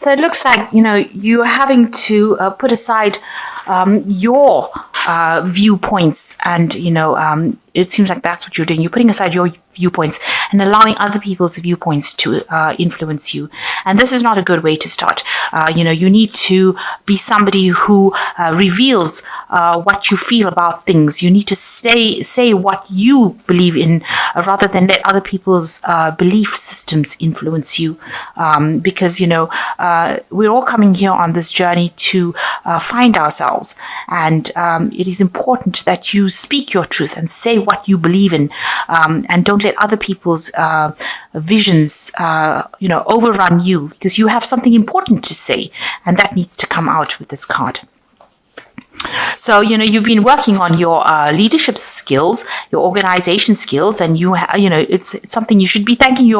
So it looks like, you're having to put aside your viewpoints, and, it seems like that's what you're doing. You're putting aside your viewpoints and allowing other people's viewpoints to influence you. And this is not a good way to start. You need to be somebody who reveals what you feel about things. You need to say what you believe in, rather than let other people's belief systems influence you. Because, we're all coming here on this journey to find ourselves. And it is important that you speak your truth and say what you believe in, and don't let other people's visions, overrun you, because you have something important to say, and that needs to come out with this card. So, you've been working on your leadership skills, your organization skills, and it's something you should be thanking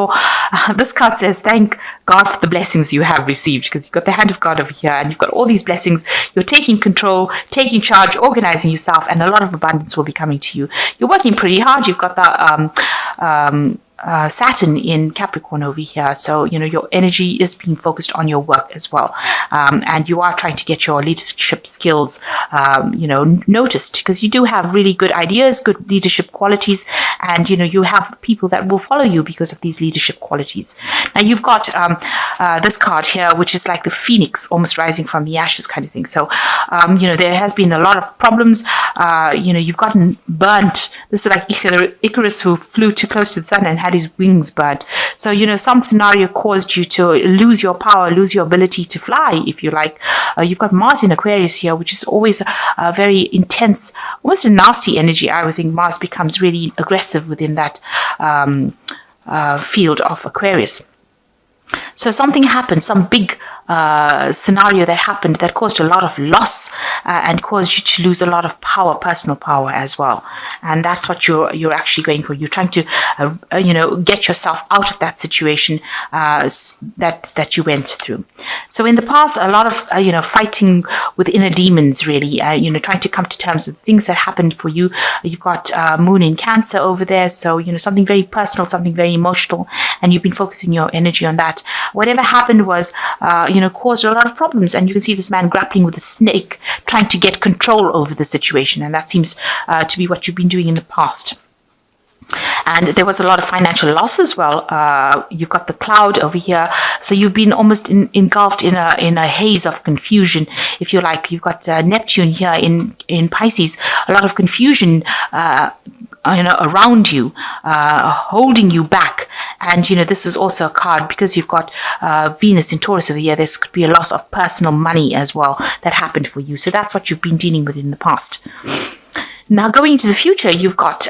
this card says, thank God for the blessings you have received, because you've got the hand of God over here, and you've got all these blessings. You're taking control, taking charge, organizing yourself, and a lot of abundance will be coming to you. You're working pretty hard. You've got the Saturn in Capricorn over here, so your energy is being focused on your work as well, and you are trying to get your leadership skills noticed, because you do have really good ideas, good leadership qualities, and you have people that will follow you because of these leadership qualities. Now you've got this card here, which is like the phoenix almost rising from the ashes kind of thing. So there has been a lot of problems. You've gotten burnt. This is like Icarus, who flew too close to the sun and had his wings burnt. So some scenario caused you to lose your power, lose your ability to fly, if you like. You've got Mars in Aquarius here, which is always a very intense, almost a nasty energy. I would think Mars becomes really aggressive within that field of Aquarius. So something happened, some big scenario that happened that caused a lot of loss and caused you to lose a lot of power, personal power as well. And that's what you're actually going for. You're trying to get yourself out of that situation that you went through. So in the past, a lot of fighting with inner demons, really, trying to come to terms with things that happened for you. You've got Moon in Cancer over there, so something very personal, something very emotional, and you've been focusing your energy on that. Whatever happened was caused a lot of problems, and you can see this man grappling with a snake, trying to get control over the situation, and that seems to be what you've been doing in the past. And there was a lot of financial loss as well. You've got the cloud over here, so you've been almost engulfed in a haze of confusion, if you like. You've got Neptune here in Pisces, a lot of confusion around you, holding you back. And this is also a card, because you've got Venus in Taurus over here. There could be a loss of personal money as well that happened for you. So that's what you've been dealing with in the past. Now going into the future, you've got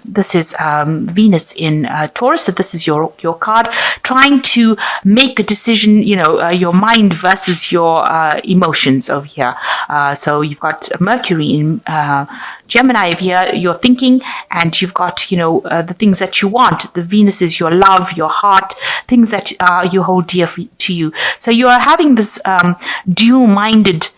this is Venus in Taurus. So this is your card, trying to make a decision, your mind versus your emotions over here. So you've got Mercury in Gemini over here, your thinking, and you've got, the things that you want. The Venus is your love, your heart, things that you hold dear to you. So you are having this dual-minded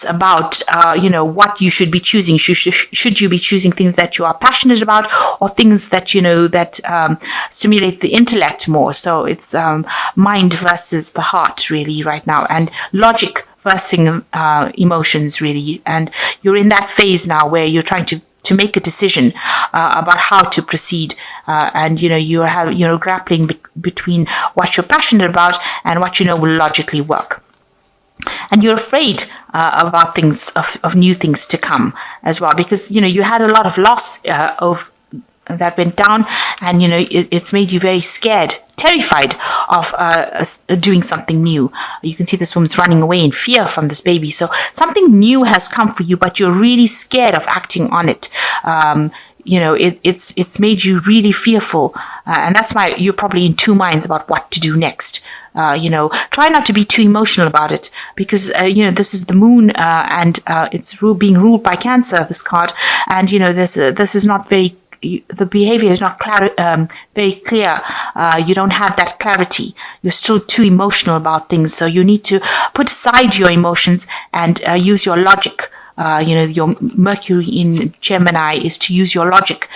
about what you should be choosing. Should you be choosing things that you are passionate about, or things that that stimulate the intellect more? So it's mind versus the heart, really, right now, and logic versus emotions, really. And you're in that phase now where you're trying to make a decision about how to proceed, and you're grappling between what you're passionate about and what will logically work. And you're afraid about things, of new things to come as well, because you had a lot of loss of that went down, and it's made you very scared, terrified of doing something new. You can see this woman's running away in fear from this baby. So something new has come for you, but you're really scared of acting on it. It's made you really fearful, and that's why you're probably in two minds about what to do next. Try not to be too emotional about it, because this is the moon, and it's being ruled by Cancer, this card, and this is not very. The behavior is not very clear. You don't have that clarity. You're still too emotional about things, so you need to put aside your emotions and use your logic your Mercury in Gemini is to use your logic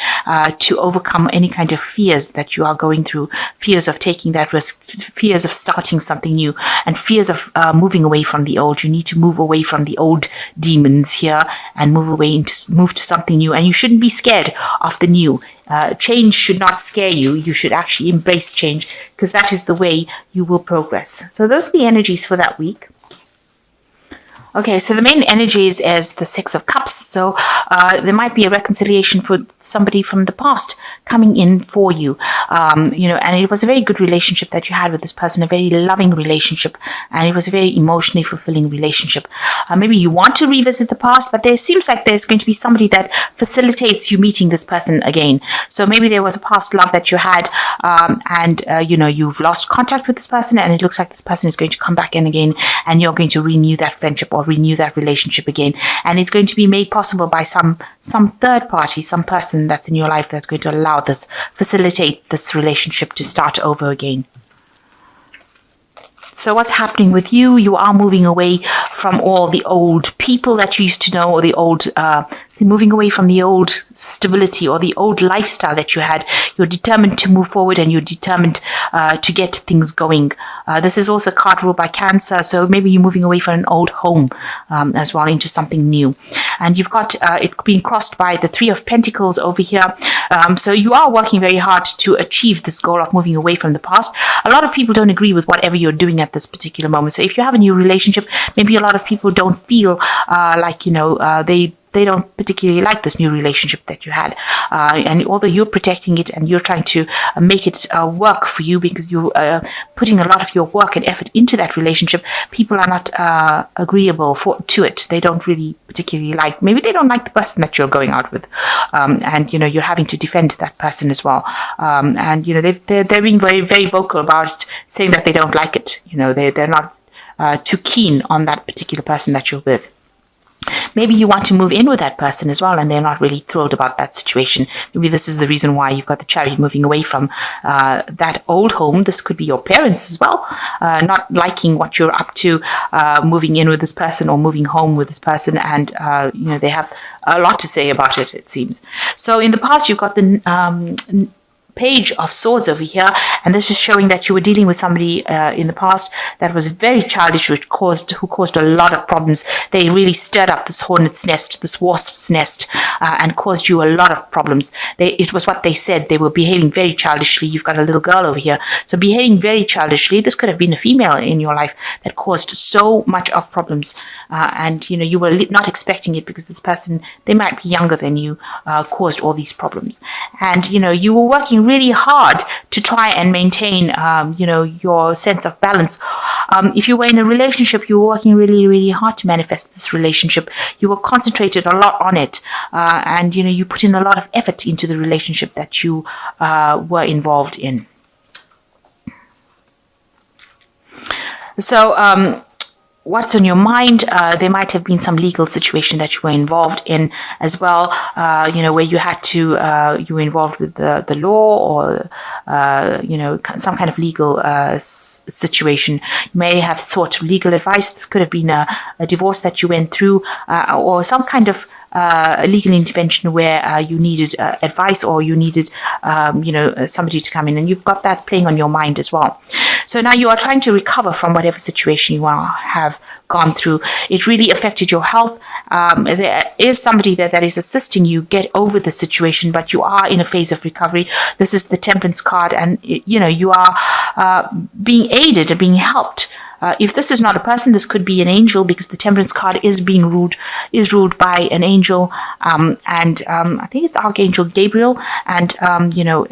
to overcome any kind of fears that you are going through, fears of taking that risk, fears of starting something new, and fears of moving away from the old. You need to move away from the old demons here and move to something new. And you shouldn't be scared of the new. Change should not scare you. You should actually embrace change, because that is the way you will progress. So those are the energies for that week. Okay, so the main energies is the Six of Cups. So there might be a reconciliation for somebody from the past coming in for you. And it was a very good relationship that you had with this person, a very loving relationship, and it was a very emotionally fulfilling relationship. Maybe you want to revisit the past, but there seems like there's going to be somebody that facilitates you meeting this person again. So maybe there was a past love that you had, and you've lost contact with this person, and it looks like this person is going to come back in again, and you're going to renew that friendship or renew that relationship again. And it's going to be made possible by some third party, some person that's in your life that's going to allow this, facilitate this relationship to start over again. So what's happening with you? You are moving away from all the old people that you used to know, or the old, moving away from the old stability or the old lifestyle that you had. You're determined to move forward, and you're determined to get things going. This is also a card ruled by Cancer, so maybe you're moving away from an old home as well into something new. And you've got it being crossed by the Three of Pentacles over here. So you are working very hard to achieve this goal of moving away from the past. A lot of people don't agree with whatever you're doing at this particular moment. So if you have a new relationship, maybe a lot of people don't feel they don't particularly like this new relationship that you had. And although you're protecting it and you're trying to make it work for you, because you're putting a lot of your work and effort into that relationship, people are not agreeable to it. They don't really particularly like, maybe they don't like the person that you're going out with. And you're having to defend that person as well. And they're being very, very vocal about it, saying that they don't like it. They're not too keen on that particular person that you're with. Maybe you want to move in with that person as well, and they're not really thrilled about that situation. Maybe this is the reason why you've got the Chariot, moving away from that old home. This could be your parents as well, not liking what you're up to, moving in with this person or moving home with this person, and they have a lot to say about it, it seems. So in the past, you've got the Page of Swords over here, and this is showing that you were dealing with somebody in the past that was very childish, who caused a lot of problems. They really stirred up this hornet's nest, this wasp's nest, and caused you a lot of problems. It was what they said. They were behaving very childishly. You've got a little girl over here, so behaving very childishly. This could have been a female in your life that caused so much of problems, and you were not expecting it, because this person, they might be younger than you, caused all these problems. And you were working really hard to try and maintain your sense of balance. If you were in a relationship, you were working really, really hard to manifest this relationship. You were concentrated a lot on it, and you put in a lot of effort into the relationship that you were involved in. So what's on your mind? There might have been some legal situation that you were involved in as well, where you had to, you were involved with the law, or, some kind of legal situation. You may have sought legal advice. This could have been a divorce that you went through, or some kind of legal intervention where you needed advice, or you needed, somebody to come in, and you've got that playing on your mind as well. So now you are trying to recover from whatever situation you have gone through. It really affected your health. There is somebody that is assisting you get over the situation, but you are in a phase of recovery. This is the Temperance card, and you are being aided and being helped. If this is not a person, this could be an angel, because the Temperance card is ruled by an angel, and I think it's Archangel Gabriel, and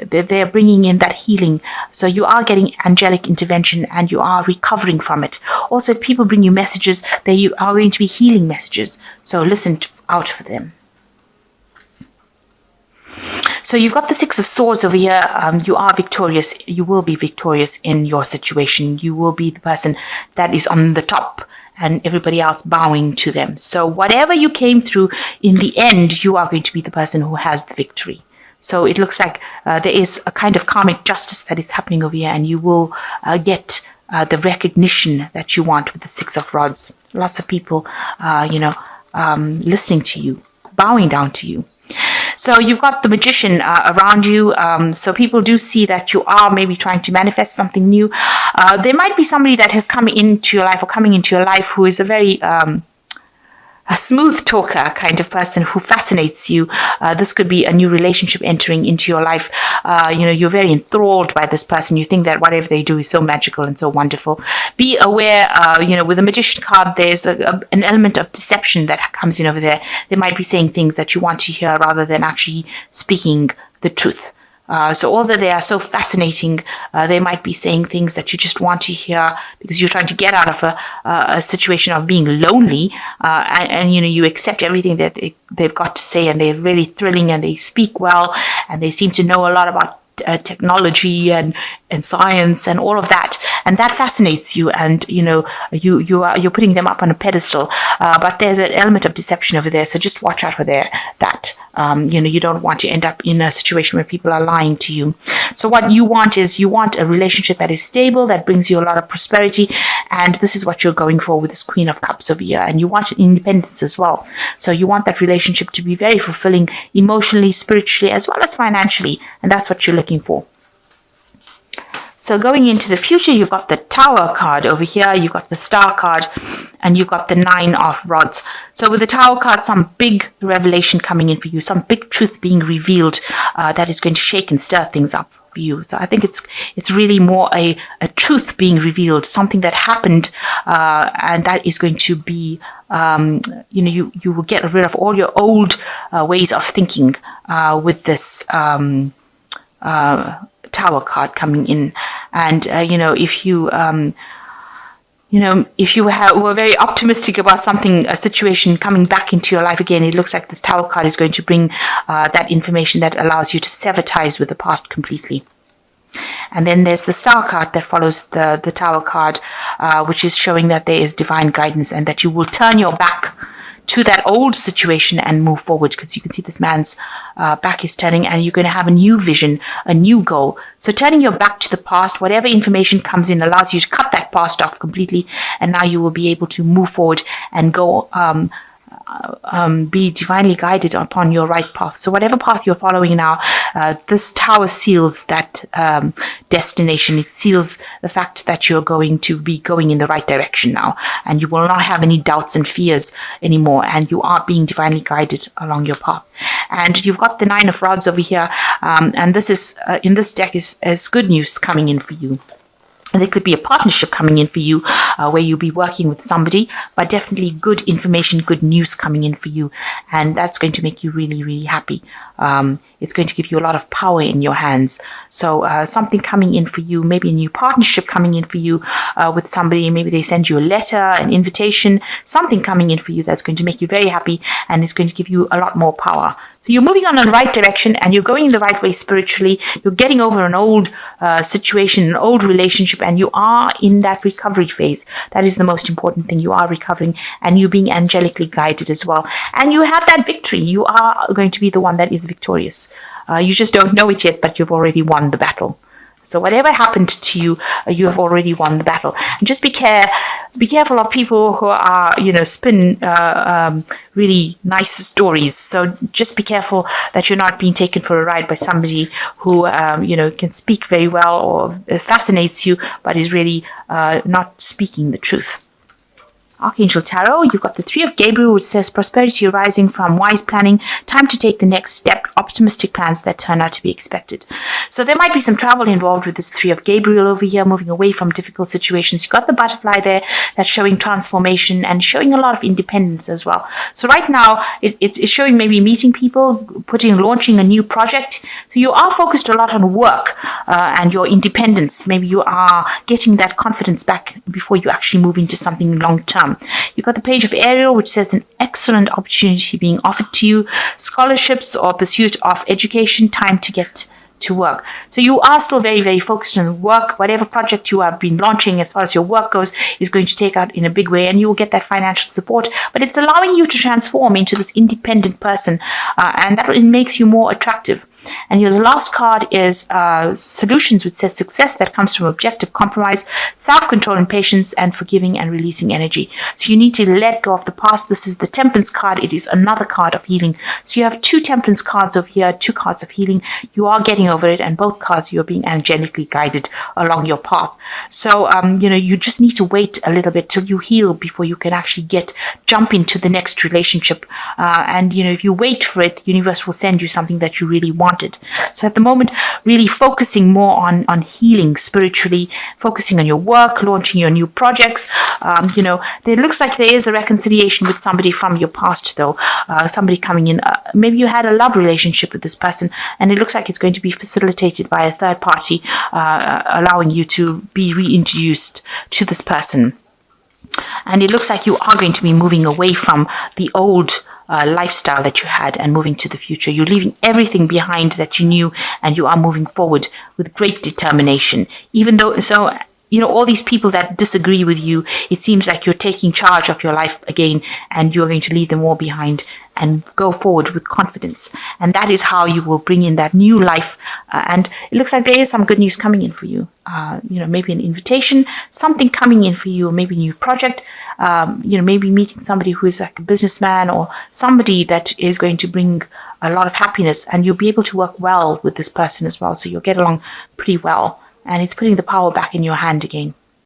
they're bringing in that healing. So you are getting angelic intervention, and you are recovering from it. Also, if people bring you messages, they are going to be healing messages. So listen out for them. So you've got the Six of Swords over here. You are victorious. You will be victorious in your situation. You will be the person that is on the top, and everybody else bowing to them. So whatever you came through, in the end, you are going to be the person who has the victory. So it looks like there is a kind of karmic justice that is happening over here, and you will get the recognition that you want with the Six of Rods. Lots of people, listening to you, bowing down to you. So you've got the magician around you. So people do see that you are maybe trying to manifest something new. There might be somebody that has come into your life or coming into your life who is a very a smooth talker kind of person who fascinates you. This could be a new relationship entering into your life. You're very enthralled by this person. You think that whatever they do is so magical and so wonderful. Be aware, with the magician card, there's an element of deception that comes in over there. They might be saying things that you want to hear rather than actually speaking the truth. So although they are so fascinating, they might be saying things that you just want to hear because you're trying to get out of a situation of being lonely, and you accept everything that they've got to say, and they're really thrilling, and they speak well, and they seem to know a lot about technology and science and all of that, and that fascinates you, and you're putting them up on a pedestal, but there's an element of deception over there, so just watch out for that. You don't want to end up in a situation where people are lying to you. So what you want is a relationship that is stable, that brings you a lot of prosperity, and this is what you're going for with this Queen of Cups over here. And you want independence as well. So you want that relationship to be very fulfilling emotionally, spiritually, as well as financially, and that's what you're looking for. So going into the future, you've got the Tower card over here, you've got the Star card, and you've got the 9 of Rods. So with the Tower card, some big revelation coming in for you, some big truth being revealed that is going to shake and stir things up for you. So I think it's really more a truth being revealed, something that happened, and that is going to be, you will get rid of all your old ways of thinking with this Tower card coming in. And if you were very optimistic about a situation coming back into your life again, it looks like this Tower card is going to bring that information that allows you to sever ties with the past completely. And then there's the Star card that follows the Tower card, which is showing that there is divine guidance and that you will turn your back to that old situation and move forward, because you can see this man's back is turning, and you're going to have a new vision, a new goal. So turning your back to the past, whatever information comes in allows you to cut that past off completely, and now you will be able to move forward and go be divinely guided upon your right path. So whatever path you're following now, this Tower seals that destination. It seals the fact that you're going to be going in the right direction now, and you will not have any doubts and fears anymore, and you are being divinely guided along your path. And you've got the 9 of Rods over here, and this is in this deck is good news coming in for you. There could be a partnership coming in for you where you'll be working with somebody, but definitely good information, good news coming in for you. And that's going to make you really, really happy. It's going to give you a lot of power in your hands. So something coming in for you, maybe a new partnership coming in for you with somebody. Maybe they send you a letter, an invitation, something coming in for you that's going to make you very happy and is going to give you a lot more power. So you're moving on in the right direction and you're going in the right way spiritually. You're getting over an old situation, an old relationship, and you are in that recovery phase. That is the most important thing. You are recovering and you're being angelically guided as well. And you have that victory. You are going to be the one that is victorious. You just don't know it yet, but you've already won the battle. So whatever happened to you, you have already won the battle. And just be careful of people who are, spin really nice stories. So just be careful that you're not being taken for a ride by somebody who, can speak very well or fascinates you, but is really not speaking the truth. Archangel Tarot, you've got the 3 of Gabriel, which says prosperity arising from wise planning, time to take the next step, optimistic plans that turn out to be expected. So there might be some travel involved with this 3 of Gabriel over here, moving away from difficult situations. You've got the butterfly there that's showing transformation and showing a lot of independence as well. So right now, it's showing maybe meeting people, launching a new project. So you are focused a lot on work and your independence. Maybe you are getting that confidence back before you actually move into something long term. You've got the Page of Ariel, which says an excellent opportunity being offered to you, scholarships or pursuit of education, time to get to work. So you are still very, very focused on work. Whatever project you have been launching as far as your work goes is going to take out in a big way, and you will get that financial support, but it's allowing you to transform into this independent person, and that makes you more attractive. And your last card is solutions, which says success that comes from objective compromise, self-control and patience, and forgiving and releasing energy. So you need to let go of the past. This is the Temperance card. It is another card of healing. So you have 2 Temperance cards over here, 2 cards of healing. You are getting over it, and both cards you're being angelically guided along your path. So you just need to wait a little bit till you heal before you can actually jump into the next relationship. And if you wait for it, the universe will send you something that you really wanted. So at the moment, really focusing more on healing spiritually, focusing on your work, launching your new projects. There looks like there is a reconciliation with somebody from your past, though. Somebody coming in. Maybe you had a love relationship with this person, and it looks like it's going to be facilitated by a third party, allowing you to be reintroduced to this person. And it looks like you are going to be moving away from the old lifestyle that you had and moving to the future. You're leaving everything behind that you knew, and you are moving forward with great determination. Even though, all these people that disagree with you, it seems like you're taking charge of your life again, and you're going to leave them all behind and go forward with confidence. And that is how you will bring in that new life. And it looks like there is some good news coming in for you. Maybe an invitation, something coming in for you, or maybe a new project. Maybe meeting somebody who is like a businessman, or somebody that is going to bring a lot of happiness, and you'll be able to work well with this person as well. So you'll get along pretty well. And it's putting the power back in your hand again.